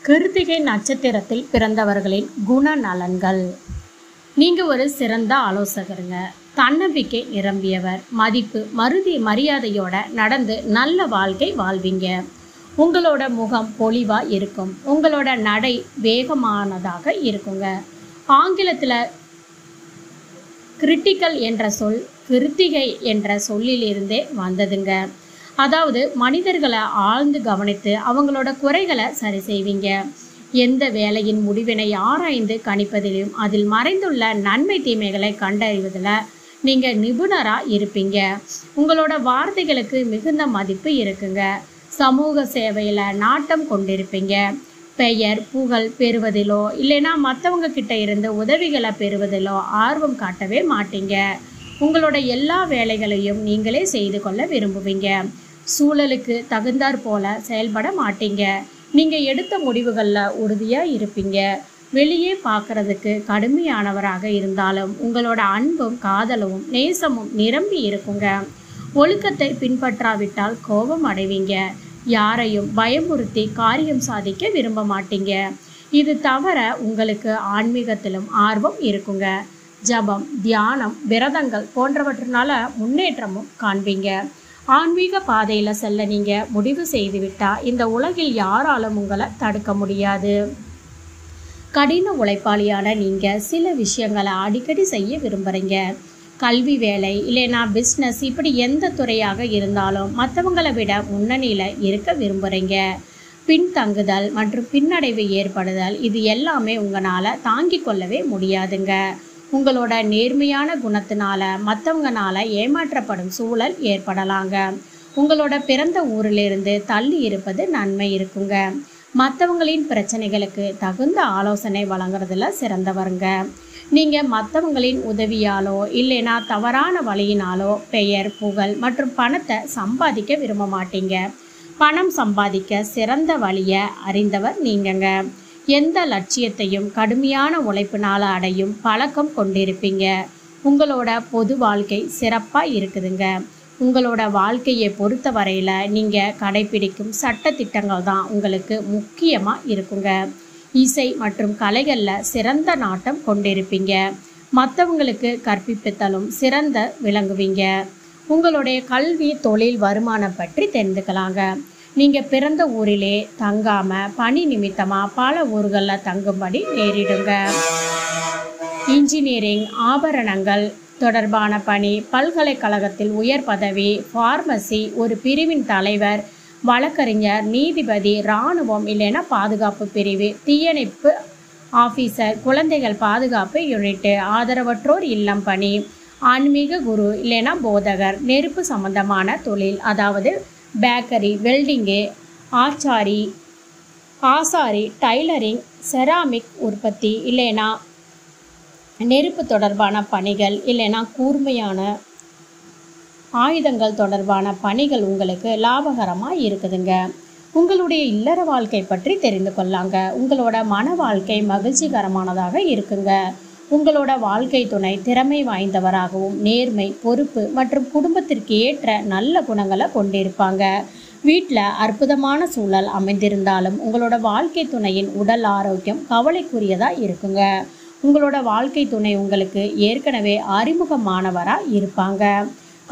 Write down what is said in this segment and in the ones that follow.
கிருத்திகை நட்சத்திரத்தில் பிறந்தவர்களின் குணநலன்கள். நீங்க ஒரு சிறந்த ஆலோசகருங்க. தன்னம்பிக்கை நிரம்பியவர். மதிப்பு மரியாதையோட நடந்து நல்ல வாழ்க்கை வாழ்வீங்க. உங்களோட முகம் பொலிவா இருக்கும். உங்களோட நடை வேகமானதாக இருக்குங்க. ஆங்கிலத்தில் கிரிட்டிக்கல் என்ற சொல் கிருத்திகை என்ற சொல்லிலிருந்தே வந்ததுங்க. அதாவது மனிதர்களை ஆழ்ந்து கவனித்து அவங்களோட குறைகளை சரி செய்வீங்க. எந்த வேலையின் முடிவினை ஆராய்ந்து கணிப்பதிலும் அதில் மறைந்துள்ள நன்மை தீமைகளை கண்டறிவதில் நீங்கள் நிபுணராக இருப்பீங்க. உங்களோட வார்த்தைகளுக்கு மிகுந்த மதிப்பு இருக்குங்க. சமூக சேவையில் நாட்டம் கொண்டிருப்பீங்க. பெயர் புகழ் பெறுவதிலோ இல்லைன்னா மற்றவங்க கிட்ட இருந்து உதவிகளை பெறுவதிலோ ஆர்வம் காட்டவே மாட்டீங்க. உங்களோட எல்லா வேலைகளையும் நீங்களே செய்து கொள்ள விரும்புவீங்க. சூழலுக்கு தகுந்தாற் போல செயல்பட மாட்டீங்க. நீங்கள் எடுத்த முடிவுகளில் உறுதியாக இருப்பீங்க. வெளியே பார்க்குறதுக்கு கடுமையானவராக இருந்தாலும் உங்களோட அன்பும் காதலும் நேசமும் நிரம்பி இருக்குங்க. ஒழுக்கத்தை பின்பற்றாவிட்டால் கோபம் அடைவீங்க. யாரையும் பயமுறுத்தி காரியம் சாதிக்க விரும்ப மாட்டீங்க. இது தவிர உங்களுக்கு ஆன்மீகத்திலும் ஆர்வம் இருக்குங்க. ஜபம் தியானம் விரதங்கள் போன்றவற்றினால முன்னேற்றமும் காண்பீங்க. ஆன்மீக பாதையில் செல்ல நீங்கள் முடிவு செய்துவிட்டால் இந்த உலகில் யாராலும் உங்களை தடுக்க முடியாது. கடின உழைப்பாளியான நீங்கள் சில விஷயங்களை அடிக்கடி செய்ய விரும்புகிறீங்க. கல்வி வேலை இல்லைனா பிஸ்னஸ் இப்படி எந்த துறையாக இருந்தாலும் மற்றவங்களை விட முன்னணியில் இருக்க விரும்புகிறீங்க. பின்தங்குதல் மற்றும் பின்னடைவு ஏற்படுதல் இது எல்லாமே உங்களால் தாங்கிக் கொள்ளவே முடியாதுங்க. உங்களோட நேர்மையான குணத்தினால மற்றவங்கனால ஏமாற்றப்படும் சூழல் ஏற்படலாங்க. உங்களோட பிறந்த ஊரிலிருந்து தள்ளி இருப்பது நன்மை இருக்குங்க. மற்றவங்களின் பிரச்சனைகளுக்கு தகுந்த ஆலோசனை வழங்குறதுல சிறந்தவருங்க. நீங்கள் மற்றவங்களின் உதவியாலோ இல்லைனா தவறான வழியினாலோ பெயர் புகழ் மற்றும் பணத்தை சம்பாதிக்க விரும்ப மாட்டீங்க. பணம் சம்பாதிக்க சிறந்த வழியை அறிந்தவர் நீங்கங்க. எந்த லட்சியத்தையும் கடுமையான உழைப்பினால் அடையும் பழக்கம் கொண்டிருப்பீங்க. உங்களோட பொது வாழ்க்கை சிறப்பாக இருக்குதுங்க. உங்களோட வாழ்க்கையை பொறுத்த வரையில் நீங்கள் கடைப்பிடிக்கும் சட்ட திட்டங்கள் தான் உங்களுக்கு முக்கியமாக இருக்குங்க. இசை மற்றும் கலைகளில் சிறந்த நாட்டம் கொண்டிருப்பீங்க. மற்றவங்களுக்கு கற்பித்தலும் சிறந்த விளங்குவீங்க. உங்களுடைய கல்வி தொழில் வருமானம் பற்றி தெரிந்துக்கலாங்க. நீங்கள் பிறந்த ஊரிலே தங்காமல் பணி நிமித்தமாக பல ஊர்களில் தங்கும்படி நேரிடுங்க. இன்ஜினியரிங் ஆபரணங்கள் தொடர்பான பணி பல்கலைக்கழகத்தில் உயர் பதவி ஃபார்மசி ஒரு பிரிவின் தலைவர் வழக்கறிஞர் நீதிபதி இராணுவம் இல்லைன்னா பாதுகாப்பு பிரிவு தீயணைப்பு ஆஃபீஸர் குழந்தைகள் பாதுகாப்பு யூனிட்டு ஆதரவற்றோர் இல்லம் பணி ஆன்மீக குரு இல்லைன்னா போதகர் நெருப்பு சம்பந்தமான தொழில் அதாவது பேக்கரி வெல்டிங்கு ஆசாரி டைலரிங் செராமிக் உற்பத்தி இல்லைனா நெருப்பு தொடர்பான பணிகள் இல்லைனா கூர்மையான ஆயுதங்கள் தொடர்பான பணிகள் உங்களுக்கு லாபகரமாக இருக்குதுங்க. உங்களுடைய இல்லற வாழ்க்கை பற்றி தெரிந்து கொள்ளாங்க. உங்களோட மன வாழ்க்கை மகிழ்ச்சிகரமானதாக இருக்குங்க. உங்களோட வாழ்க்கை துணை திறமை வாய்ந்தவராகவும் நேர்மை பொறுப்பு மற்றும் குடும்பத்திற்கு ஏற்ற நல்ல குணங்களை கொண்டிருப்பாங்க. வீட்டில் அற்புதமான சூழல் அமைந்திருந்தாலும் உங்களோட வாழ்க்கை துணையின் உடல் ஆரோக்கியம் கவலைக்குரியதாக இருக்குங்க. உங்களோட வாழ்க்கை துணை உங்களுக்கு ஏற்கனவே அறிமுகமானவராக இருப்பாங்க.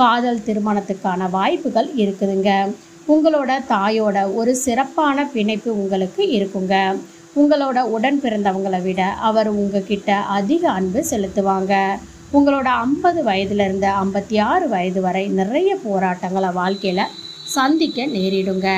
காதல் திருமணத்துக்கான வாய்ப்புகள் இருக்குதுங்க. உங்களோட தாயோட ஒரு சிறப்பான பிணைப்பு உங்களுக்கு இருக்குங்க. உங்களோட உடன் பிறந்தவங்களை விட அவர் உங்ககிட்ட அதிக அன்பு செலுத்துவாங்க. உங்களோட 50 வயதுலேருந்து 56 வயது வரை நிறைய போராட்டங்களை வாழ்க்கையில் சந்திக்க நேரிடுங்க.